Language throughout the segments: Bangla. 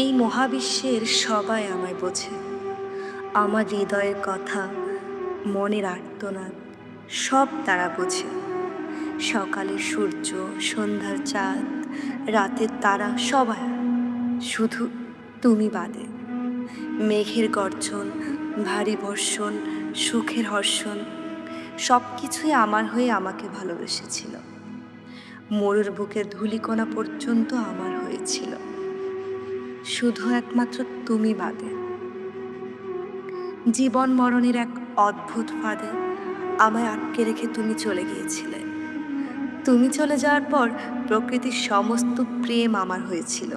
এই মহাবিশ্বের সবাই আমায় বোঝে। আমার হৃদয়ের কথা, মনের আর্তনাদ সব তারা বোঝে। সকালের সূর্য, সন্ধ্যার চাঁদ, রাতের তারা সবাই, শুধু তুমি বাদে। মেঘের গর্জন, ভারী বর্ষণ, সুখের হর্ষণ সব কিছুই আমার হয়ে আমাকে ভালোবেসেছিল। মরুর বুকের ধূলিকণা পর্যন্ত আমার হয়েছিল, শুধু একমাত্র তুমি বাদে। জীবন মরণের এক অদ্ভুত ফাঁদে আমায় আটকে রেখে তুমি চলে গিয়েছিলে। তুমি চলে যাওয়ার পর প্রকৃতির সমস্ত প্রেম আমার হয়েছিল।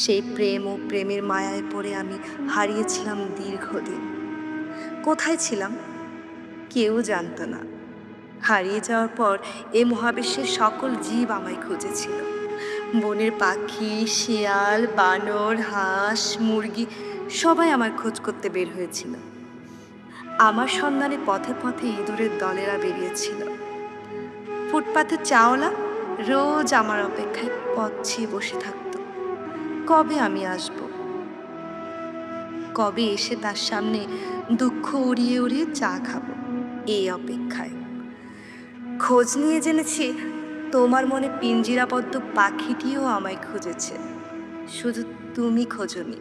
সেই প্রেম ও প্রেমের মায়ায় পড়ে আমি হারিয়েছিলাম দীর্ঘদিন। কোথায় ছিলাম কেউ জানতো না। হারিয়ে যাওয়ার পর এ মহাবিশ্বের সকল জীব আমায় খুঁজেছিল। বনের পাখি, শিয়াল, বানর, হাঁস, মুরগি সবাই আমার খোঁজ করতে বের হয়েছিল। আমার সন্ধানে পথে পথে ইঁদুরের দলেরা বেরিয়েছিল। ফুটপাতে চাওলা রোজ আমার অপেক্ষায় পথ ছিয়ে বসে থাকতো, কবে আমি আসব, কবে এসে তার সামনে দুঃখ উড়িয়ে উড়িয়ে চা খাবো, এই অপেক্ষায়। খোঁজ নিয়ে জেনেছি তোমার মনে পিঞ্জিরাবদ্ধ পাখিটিও আমায় খুঁজেছে, শুধু তুমি খোঁজনি।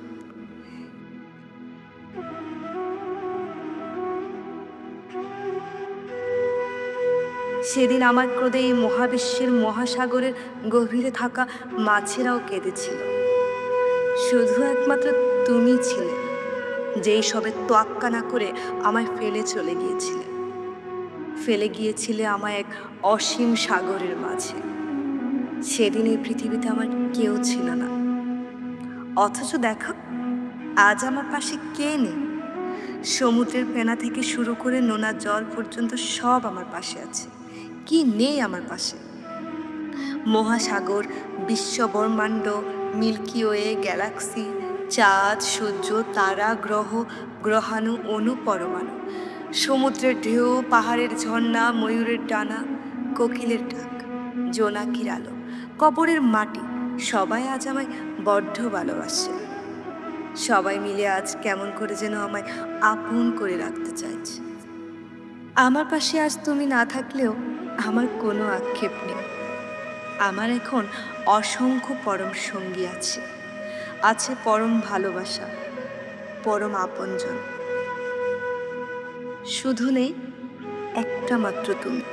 সেদিন আমার ক্রোধে এই মহাবিশ্বের মহাসাগরের গভীরে থাকা মাছেরাও কেঁদেছিল। শুধু একমাত্র তুমি ছিলে, যেই সবে তোয়াক্কা না করে আমায় ফেলে চলে গিয়েছিলে। ফেলে গিয়েছিলে আমায় এক অসীম সাগরের মাঝে। সেদিন এই পৃথিবীতে আমার কেউ ছিল না, অথচ দেখো আজ আমার পাশে কে নেই। সমুদ্রের ফেনা থেকে শুরু করে নোনা জল পর্যন্ত সব আমার পাশে আছে। কি নেই আমার পাশে? মহাসাগর, বিশ্বব্রহ্মাণ্ড, মিল্কি ওয়ে, গ্যালাক্সি, চাঁদ, সূর্য, তারা, গ্রহ, গ্রহাণু, অণু, পরমাণু, সমুদ্রের ঢেউ, পাহাড়ের ঝর্ণা, ময়ূরের ডানা, কোকিলের ডাক, জোনাকির আলো, কবরের মাটি সবাই আজ আমায় বড্ড ভালোবাসে। সবাই মিলে আজ কেমন করে যেন আমায় আপন করে রাখতে চাইছে। আমার পাশে আজ তুমি না থাকলেও আমার কোনো আক্ষেপ নেই। আমার এখন অসংখ্য পরম সঙ্গী আছে, আছে পরম ভালোবাসা, পরম আপনজন, শুধু নেই একটা মাত্র তুমি।